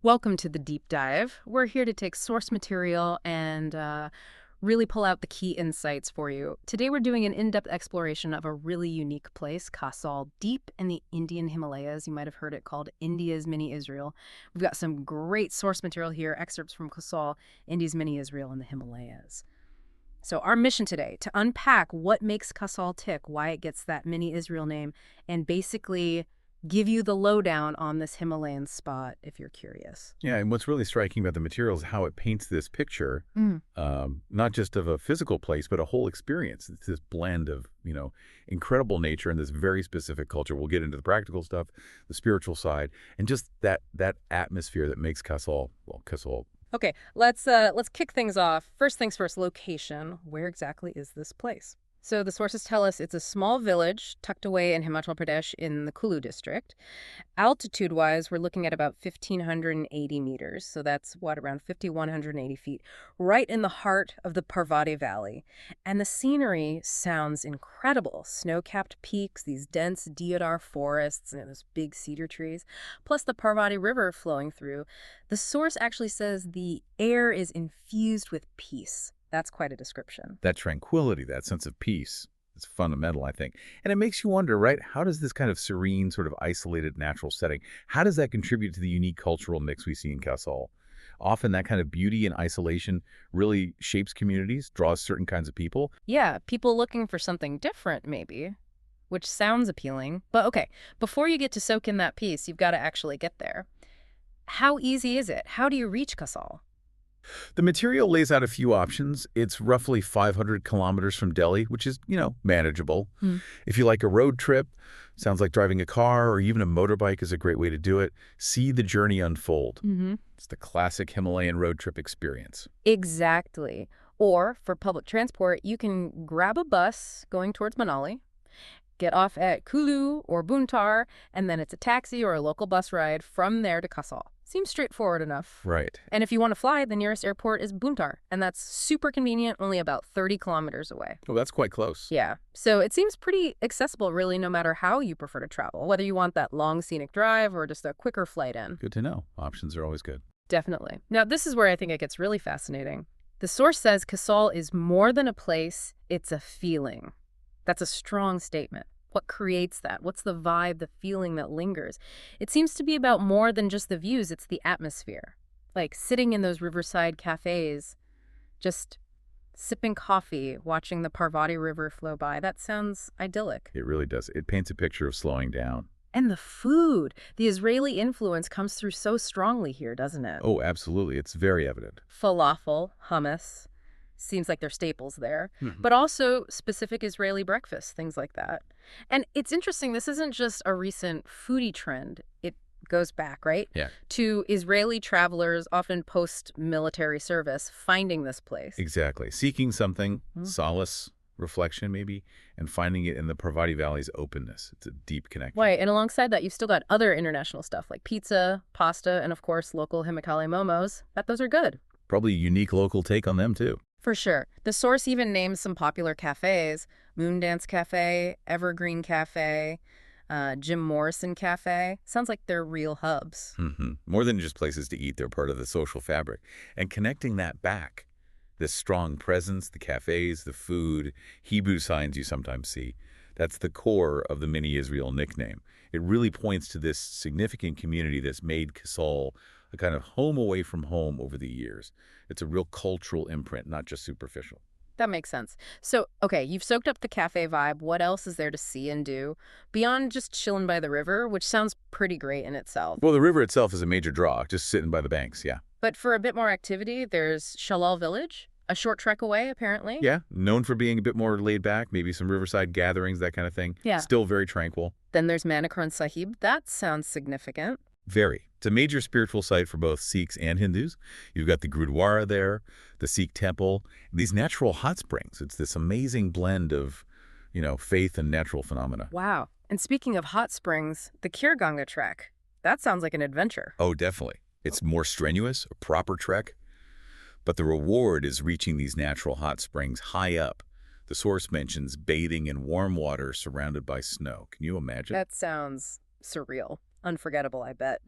Welcome to the deep dive. We're here to take source material and really pull out the key insights for you. Today, we're doing an in-depth exploration of a really unique place, Kasol, deep in the Indian Himalayas. You might have heard it called India's Mini Israel. We've got some great source material here, excerpts from Kasol, India's Mini Israel in the Himalayas. So our mission today, to unpack what makes Kasol tick, why it gets that Mini Israel name, and basically give you the lowdown on this Himalayan spot if you're curious. Yeah, and what's really striking about the material is how it paints this picture, not just of a physical place, but a whole experience. It's this blend of, incredible nature and this very specific culture. We'll get into the practical stuff, the spiritual side, and just that atmosphere that makes Kasol, Kasol. Okay, let's kick things off. First things first, location. Where exactly is this place? So the sources tell us it's a small village tucked away in Himachal Pradesh in the Kulu district. Altitude-wise, we're looking at about 1,580 meters. So that's, around 5,180 feet, right in the heart of the Parvati Valley. And the scenery sounds incredible. Snow-capped peaks, these dense deodar forests, and those big cedar trees, plus the Parvati River flowing through. The source actually says the air is infused with peace. That's quite a description. That tranquility, that sense of peace, is fundamental, I think. And it makes you wonder, right, how does this kind of serene, sort of isolated natural setting, how does that contribute to the unique cultural mix we see in Kasol? Often that kind of beauty and isolation really shapes communities, draws certain kinds of people. Yeah, people looking for something different, maybe, which sounds appealing. But okay, before you get to soak in that peace, you've got to actually get there. How easy is it? How do you reach Kasol? The material lays out a few options. It's roughly 500 kilometers from Delhi, which is, manageable. If you like a road trip, sounds like driving a car or even a motorbike is a great way to do it. See the journey unfold. It's the classic Himalayan road trip experience. Exactly. Or for public transport, you can grab a bus going towards Manali, get off at Kulu or Buntar, and then it's a taxi or a local bus ride from there to Kasol. Seems straightforward enough. Right. And if you want to fly, the nearest airport is Buntar, and that's super convenient, only about 30 kilometers away. Oh, that's quite close. Yeah, so it seems pretty accessible, really, no matter how you prefer to travel, whether you want that long scenic drive or just a quicker flight in. Good to know. Options are always good. Definitely. Now, this is where I think it gets really fascinating. The source says Kasol is more than a place, it's a feeling. That's a strong statement. What creates that? What's the vibe, the feeling that lingers? It seems to be about more than just the views, it's the atmosphere. Like sitting in those riverside cafes, just sipping coffee, watching the Parvati River flow by. That sounds idyllic. It really does. It paints a picture of slowing down. And the food. The Israeli influence comes through so strongly here, doesn't it? Oh, absolutely. It's very evident. Falafel, hummus. Seems like they're staples there, but also specific Israeli breakfasts, things like that. And it's interesting, this isn't just a recent foodie trend. It goes back, right? Yeah. To Israeli travelers, often post-military service, finding this place. Exactly. Seeking something, solace, reflection maybe, and finding it in the Parvati Valley's openness. It's a deep connection. Right, and alongside that, you've still got other international stuff like pizza, pasta, and of course, local Himachali momos. Those are good. Probably a unique local take on them, too. For sure. The source even names some popular cafes: Moondance Cafe, Evergreen Cafe, Jim Morrison Cafe. Sounds like they're real hubs. More than just places to eat, they're part of the social fabric. And connecting that back, this strong presence, the cafes, the food, Hebrew signs you sometimes see, that's the core of the Mini Israel nickname. It really points to this significant community that's made Kasol a kind of home away from home over the years. It's a real cultural imprint, not just superficial. That makes sense. So, okay, you've soaked up the cafe vibe. What else is there to see and do beyond just chilling by the river, which sounds pretty great in itself? Well, the river itself is a major draw, just sitting by the banks, yeah. But for a bit more activity, there's Shalal Village, a short trek away, apparently. Yeah, known for being a bit more laid back, maybe some riverside gatherings, that kind of thing. Yeah. Still very tranquil. Then there's Manikaran Sahib. That sounds significant. Very. It's a major spiritual site for both Sikhs and Hindus. You've got the Gurdwara there, the Sikh temple, these natural hot springs. It's this amazing blend of, faith and natural phenomena. Wow. And speaking of hot springs, the Kirganga trek. That sounds like an adventure. Oh, definitely. It's more strenuous, a proper trek. But the reward is reaching these natural hot springs high up. The source mentions bathing in warm water surrounded by snow. Can you imagine? That sounds surreal. Unforgettable, I bet.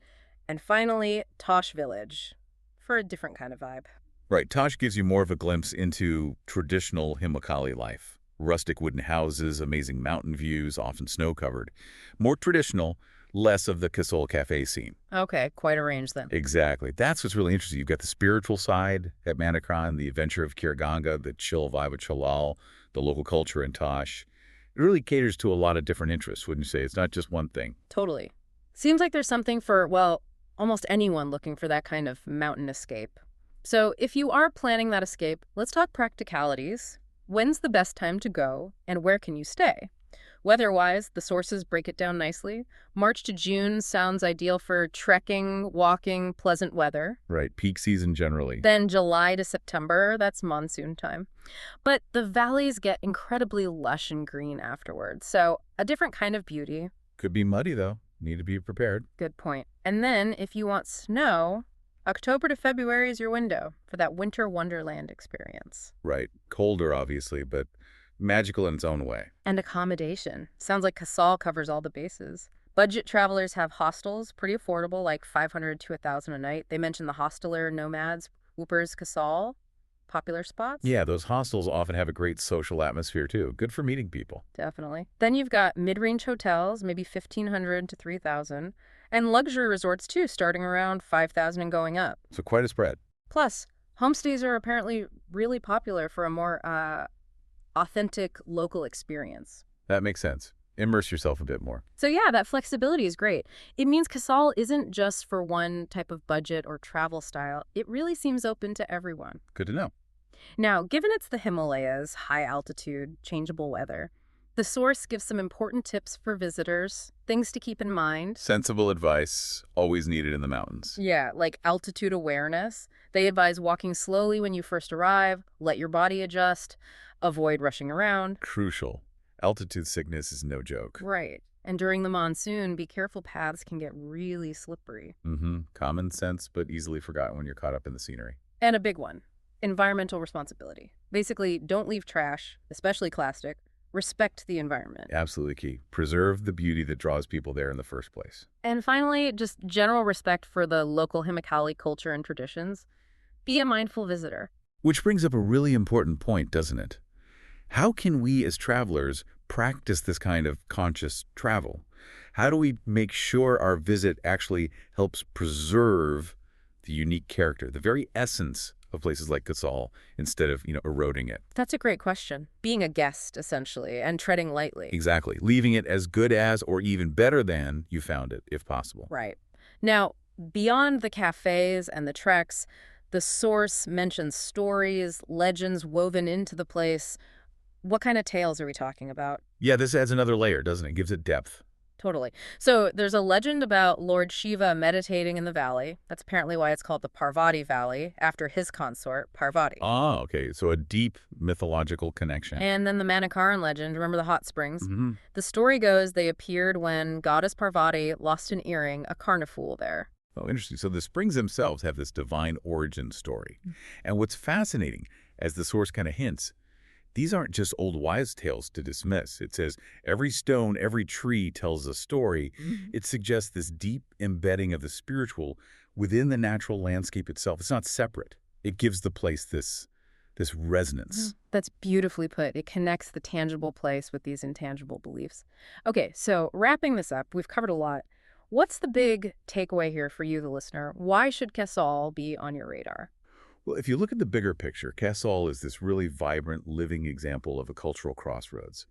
And finally, Tosh Village, for a different kind of vibe. Right, Tosh gives you more of a glimpse into traditional Himachali life. Rustic wooden houses, amazing mountain views, often snow-covered. More traditional, less of the Kasol cafe scene. Okay, quite a range then. Exactly. That's what's really interesting. You've got the spiritual side at Manakran, the adventure of Kirganga, the chill vibe of Chalal, the local culture in Tosh. It really caters to a lot of different interests, wouldn't you say? It's not just one thing. Totally. Seems like there's something for, well, almost anyone looking for that kind of mountain escape. So if you are planning that escape, let's talk practicalities. When's the best time to go, and where can you stay? Weather-wise, the sources break it down nicely. March to June sounds ideal for trekking, walking, pleasant weather. Right, peak season generally. Then July to September, that's monsoon time. But the valleys get incredibly lush and green afterwards, so a different kind of beauty. Could be muddy, though. Need to be prepared. Good point. And then, if you want snow, October to February is your window for that winter wonderland experience. Right. Colder, obviously, but magical in its own way. And accommodation. Sounds like Kasol covers all the bases. Budget travelers have hostels, pretty affordable, like 500 to 1,000 a night. They mentioned the hosteler nomads, Whoopers, Kasol, popular spots. Yeah, those hostels often have a great social atmosphere, too. Good for meeting people. Definitely. Then you've got mid-range hotels, maybe 1,500 to 3,000, and luxury resorts too, starting around 5,000 and going up. So quite a spread. Plus, homestays are apparently really popular for a more authentic local experience. That makes sense. Immerse yourself a bit more. So yeah, that flexibility is great. It means Kasol isn't just for one type of budget or travel style. It really seems open to everyone. Good to know. Now, given it's the Himalayas, high altitude, changeable weather, the source gives some important tips for visitors, things to keep in mind. Sensible advice, always needed in the mountains. Yeah, like altitude awareness. They advise walking slowly when you first arrive, let your body adjust, avoid rushing around. Crucial. Altitude sickness is no joke. Right. And during the monsoon, be careful, paths can get really slippery. Common sense, but easily forgotten when you're caught up in the scenery. And a big one, environmental responsibility. Basically, don't leave trash, especially plastic. Respect the environment. Absolutely key. Preserve the beauty that draws people there in the first place. And finally, just general respect for the local Himachali culture and traditions. Be a mindful visitor. Which brings up a really important point, doesn't it? How can we as travelers practice this kind of conscious travel? How do we make sure our visit actually helps preserve the unique character, the very essence of places like Kasol, instead of, eroding it? That's a great question. Being a guest, essentially, and treading lightly. Exactly. Leaving it as good as or even better than you found it, if possible. Right. Now, beyond the cafes and the treks, the source mentions stories, legends woven into the place. What kind of tales are we talking about? Yeah, this adds another layer, doesn't it? Gives it depth. Totally. So there's a legend about Lord Shiva meditating in the valley. That's apparently why it's called the Parvati Valley, after his consort, Parvati. Ah, okay. So a deep mythological connection. And then the Manakaran legend, remember the hot springs? Mm-hmm. The story goes they appeared when goddess Parvati lost an earring, a carnifool there. Oh, interesting. So the springs themselves have this divine origin story. And what's fascinating, as the source kind of hints, these aren't just old wives' tales to dismiss. It says every stone, every tree tells a story. It suggests this deep embedding of the spiritual within the natural landscape itself. It's not separate. It gives the place this resonance. That's beautifully put. It connects the tangible place with these intangible beliefs. Okay, so wrapping this up, we've covered a lot. What's the big takeaway here for you, the listener? Why should Kasol be on your radar? Well, if you look at the bigger picture, Kasol is this really vibrant, living example of a cultural crossroads.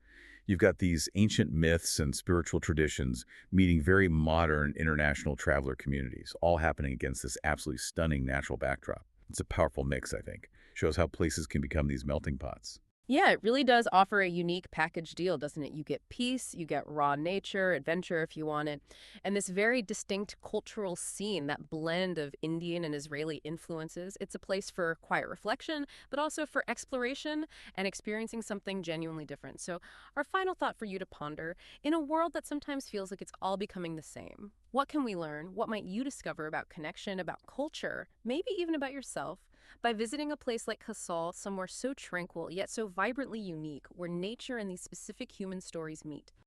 You've got these ancient myths and spiritual traditions meeting very modern international traveler communities, all happening against this absolutely stunning natural backdrop. It's a powerful mix, I think. Shows how places can become these melting pots. Yeah, it really does offer a unique package deal, doesn't it? You get peace, you get raw nature, adventure if you want it, and this very distinct cultural scene, that blend of Indian and Israeli influences. It's a place for quiet reflection, but also for exploration and experiencing something genuinely different. So our final thought for you to ponder, in a world that sometimes feels like it's all becoming the same, what can we learn? What might you discover about connection, about culture, maybe even about yourself, by visiting a place like Kasol, somewhere so tranquil yet so vibrantly unique, where nature and these specific human stories meet?